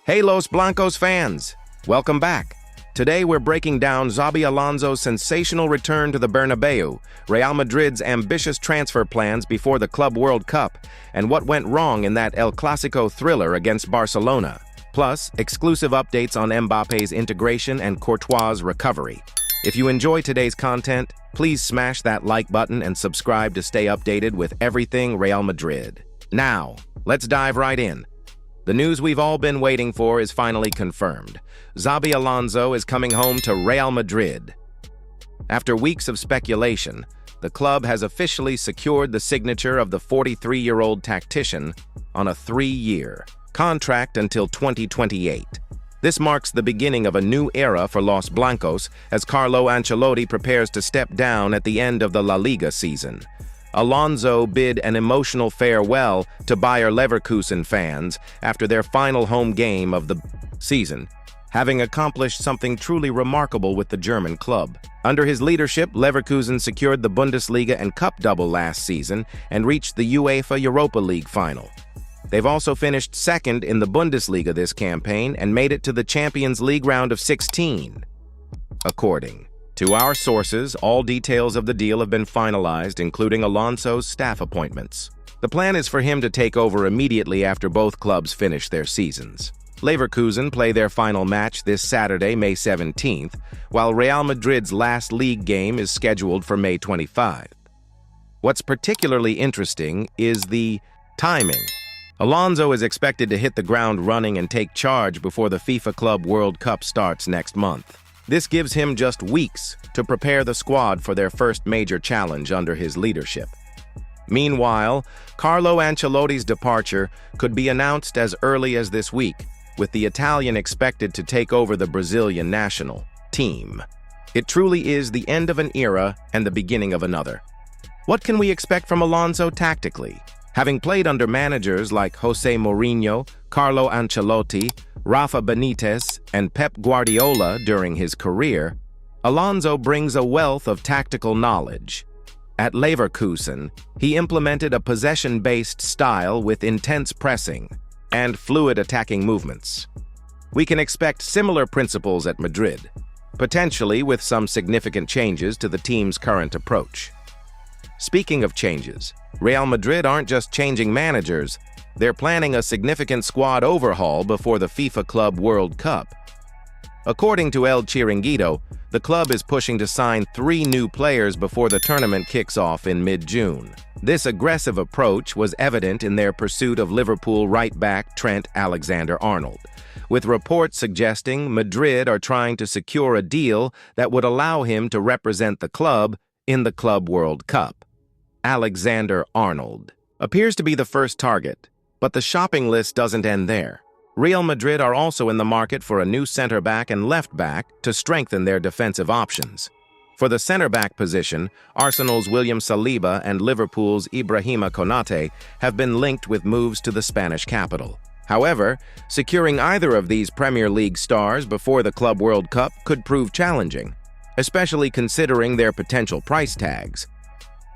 Hey Los Blancos fans! Welcome back. Today we're breaking down Xabi Alonso's sensational return to the Bernabeu, Real Madrid's ambitious transfer plans before the Club World Cup, and what went wrong in that El Clásico thriller against Barcelona. Plus, exclusive updates on Mbappé's integration and Courtois' recovery. If you enjoy today's content, please smash that like button and subscribe to stay updated with everything Real Madrid. Now, let's dive right in. The news we've all been waiting for is finally confirmed. Xabi Alonso is coming home to Real Madrid. After weeks of speculation, the club has officially secured the signature of the 43-year-old tactician on a 3-year contract until 2028. This marks the beginning of a new era for Los Blancos as Carlo Ancelotti prepares to step down at the end of the La Liga season. Alonso bid an emotional farewell to Bayer Leverkusen fans after their final home game of the season, having accomplished something truly remarkable with the German club. Under his leadership, Leverkusen secured the Bundesliga and Cup double last season and reached the UEFA Europa League final. They've also finished second in the Bundesliga this campaign and made it to the Champions League round of 16. According to our sources, all details of the deal have been finalized, including Alonso's staff appointments. The plan is for him to take over immediately after both clubs finish their seasons. Leverkusen play their final match this Saturday, May 17th, while Real Madrid's last league game is scheduled for May 25. What's particularly interesting is the timing. Alonso is expected to hit the ground running and take charge before the FIFA Club World Cup starts next month. This gives him just weeks to prepare the squad for their first major challenge under his leadership. Meanwhile, Carlo Ancelotti's departure could be announced as early as this week, with the Italian expected to take over the Brazilian national team. It truly is the end of an era and the beginning of another. What can we expect from Alonso tactically? Having played under managers like Jose Mourinho, Carlo Ancelotti, Rafa Benitez, and Pep Guardiola during his career, Alonso brings a wealth of tactical knowledge. At Leverkusen, he implemented a possession-based style with intense pressing and fluid attacking movements. We can expect similar principles at Madrid, potentially with some significant changes to the team's current approach. Speaking of changes, Real Madrid aren't just changing managers, they're planning a significant squad overhaul before the FIFA Club World Cup. According to El Chiringuito, the club is pushing to sign 3 new players before the tournament kicks off in mid-June. This aggressive approach was evident in their pursuit of Liverpool right-back Trent Alexander-Arnold, with reports suggesting Madrid are trying to secure a deal that would allow him to represent the club in the Club World Cup. Alexander-Arnold appears to be the first target, but the shopping list doesn't end there. Real Madrid are also in the market for a new center-back and left-back to strengthen their defensive options. For the center-back position, Arsenal's William Saliba and Liverpool's Ibrahima Konate have been linked with moves to the Spanish capital. However, securing either of these Premier League stars before the Club World Cup could prove challenging, especially considering their potential price tags.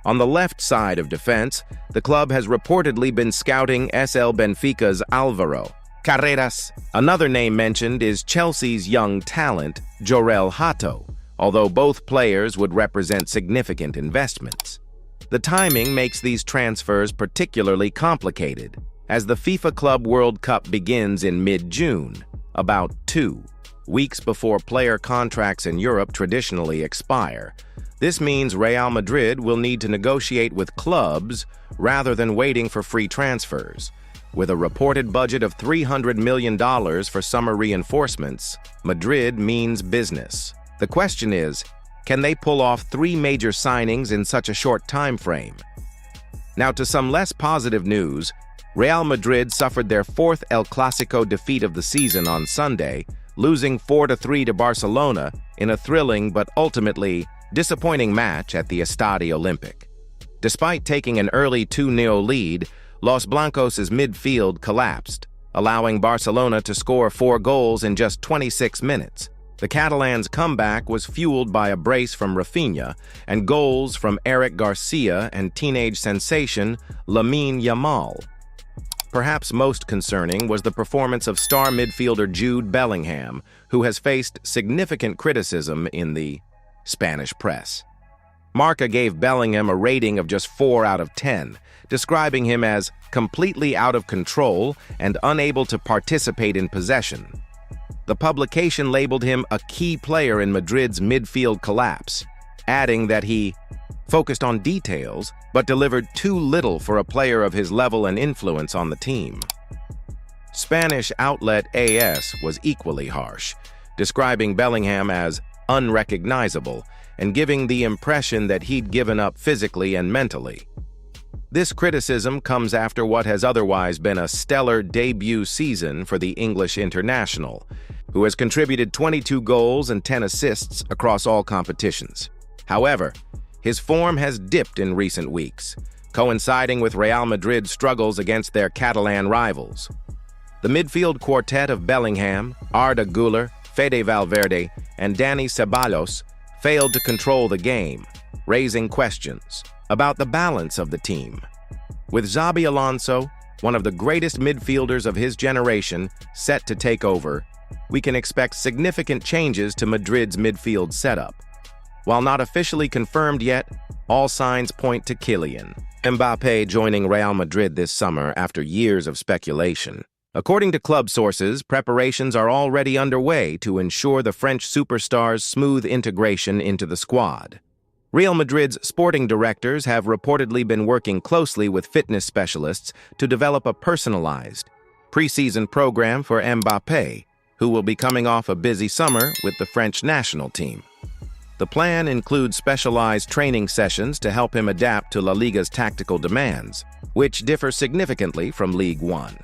On the left side of defense, the club has reportedly been scouting SL Benfica's Álvaro Carreras. Another name mentioned is Chelsea's young talent, Jorel Hato, although both players would represent significant investments. The timing makes these transfers particularly complicated, as the FIFA Club World Cup begins in mid-June, about 2 weeks before player contracts in Europe traditionally expire. This means Real Madrid will need to negotiate with clubs rather than waiting for free transfers. With a reported budget of $300 million for summer reinforcements, Madrid means business. The question is, can they pull off 3 major signings in such a short time frame? Now to some less positive news, Real Madrid suffered their 4th El Clásico defeat of the season on Sunday, losing 4-3 to Barcelona in a thrilling but ultimately disappointing match at the Estadio Olympic. Despite taking an early 2-0 lead, Los Blancos' midfield collapsed, allowing Barcelona to score 4 goals in just 26 minutes. The Catalans' comeback was fueled by a brace from Rafinha and goals from Eric Garcia and teenage sensation Lamine Yamal. Perhaps most concerning was the performance of star midfielder Jude Bellingham, who has faced significant criticism in the Spanish press. Marca gave Bellingham a rating of just 4 out of 10, describing him as completely out of control and unable to participate in possession. The publication labeled him a key player in Madrid's midfield collapse, adding that he focused on details but delivered too little for a player of his level and influence on the team. Spanish outlet AS was equally harsh, describing Bellingham as unrecognizable and giving the impression that he'd given up physically and mentally. This criticism comes after what has otherwise been a stellar debut season for the English international, who has contributed 22 goals and 10 assists across all competitions. However, his form has dipped in recent weeks, coinciding with Real Madrid's struggles against their Catalan rivals. The midfield quartet of Bellingham, Arda Güler, Fede Valverde, and Dani Ceballos failed to control the game, raising questions about the balance of the team. With Xabi Alonso, one of the greatest midfielders of his generation, set to take over, we can expect significant changes to Madrid's midfield setup. While not officially confirmed yet, all signs point to Kylian Mbappé joining Real Madrid this summer after years of speculation. According to club sources, preparations are already underway to ensure the French superstar's smooth integration into the squad. Real Madrid's sporting directors have reportedly been working closely with fitness specialists to develop a personalized preseason program for Mbappé, who will be coming off a busy summer with the French national team. The plan includes specialized training sessions to help him adapt to La Liga's tactical demands, which differ significantly from League One.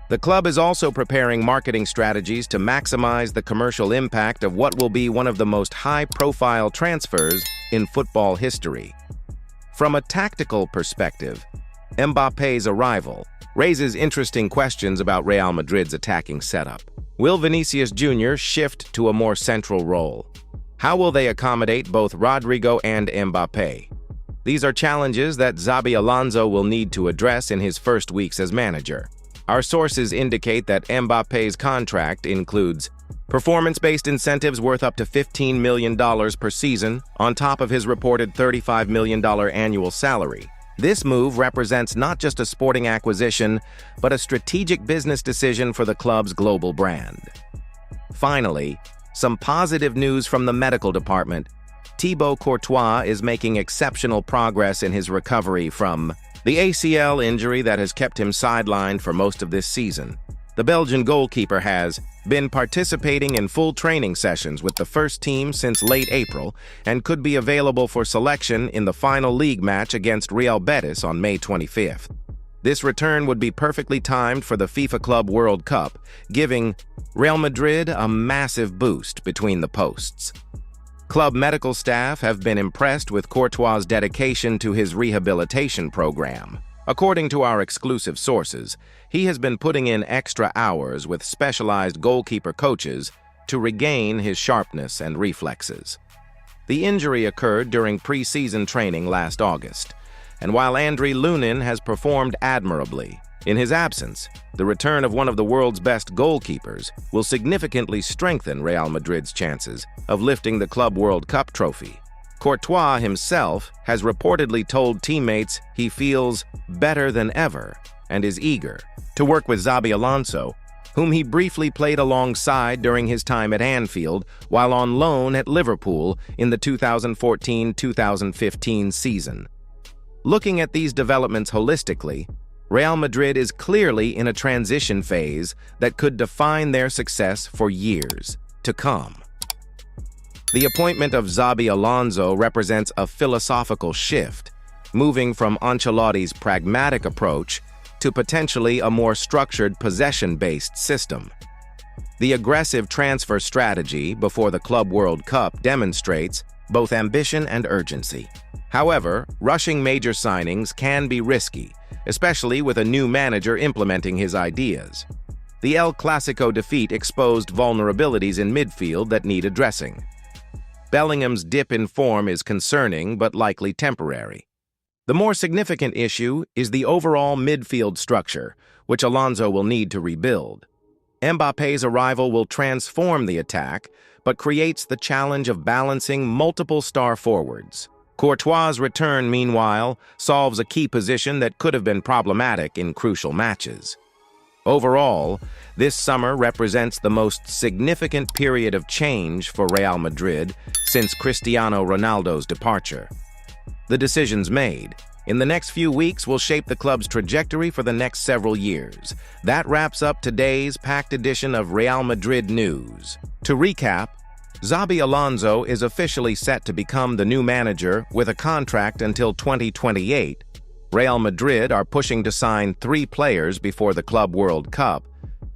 The club is also preparing marketing strategies to maximize the commercial impact of what will be one of the most high-profile transfers in football history. From a tactical perspective, Mbappé's arrival raises interesting questions about Real Madrid's attacking setup. Will Vinicius Jr. shift to a more central role? How will they accommodate both Rodrigo and Mbappé? These are challenges that Xabi Alonso will need to address in his first weeks as manager. Our sources indicate that Mbappé's contract includes performance-based incentives worth up to $15 million per season, on top of his reported $35 million annual salary. This move represents not just a sporting acquisition, but a strategic business decision for the club's global brand. Finally, some positive news from the medical department. Thibaut Courtois is making exceptional progress in his recovery from the ACL injury that has kept him sidelined for most of this season. The Belgian goalkeeper has been participating in full training sessions with the first team since late April and could be available for selection in the final league match against Real Betis on May 25th. This return would be perfectly timed for the FIFA Club World Cup, giving Real Madrid a massive boost between the posts. Club medical staff have been impressed with Courtois' dedication to his rehabilitation program. According to our exclusive sources, he has been putting in extra hours with specialized goalkeeper coaches to regain his sharpness and reflexes. The injury occurred during pre-season training last August, and while Andriy Lunin has performed admirably, in his absence, the return of one of the world's best goalkeepers will significantly strengthen Real Madrid's chances of lifting the Club World Cup trophy. Courtois himself has reportedly told teammates he feels better than ever and is eager to work with Xabi Alonso, whom he briefly played alongside during his time at Anfield while on loan at Liverpool in the 2014-2015 season. Looking at these developments holistically, Real Madrid is clearly in a transition phase that could define their success for years to come. The appointment of Xabi Alonso represents a philosophical shift, moving from Ancelotti's pragmatic approach to potentially a more structured possession-based system. The aggressive transfer strategy before the Club World Cup demonstrates both ambition and urgency. However, rushing major signings can be risky, especially with a new manager implementing his ideas. The El Clásico defeat exposed vulnerabilities in midfield that need addressing. Bellingham's dip in form is concerning but likely temporary. The more significant issue is the overall midfield structure, which Alonso will need to rebuild. Mbappé's arrival will transform the attack, but creates the challenge of balancing multiple star forwards. Courtois' return, meanwhile, solves a key position that could have been problematic in crucial matches. Overall, this summer represents the most significant period of change for Real Madrid since Cristiano Ronaldo's departure. The decisions made in the next few weeks will shape the club's trajectory for the next several years. That wraps up today's packed edition of Real Madrid News. To recap, Xabi Alonso is officially set to become the new manager with a contract until 2028. Real Madrid are pushing to sign 3 players before the Club World Cup.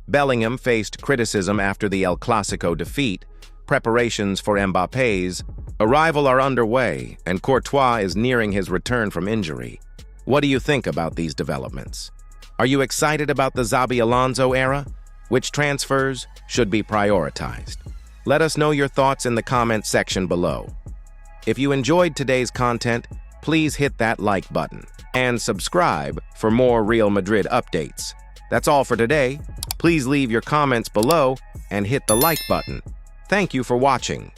Bellingham faced criticism after the El Clásico defeat. Preparations for Mbappé's arrival are underway, and Courtois is nearing his return from injury. What do you think about these developments? Are you excited about the Xabi Alonso era? Which transfers should be prioritized? Let us know your thoughts in the comment section below. If you enjoyed today's content, please hit that like button and subscribe for more Real Madrid updates. That's all for today. Please leave your comments below and hit the like button. Thank you for watching.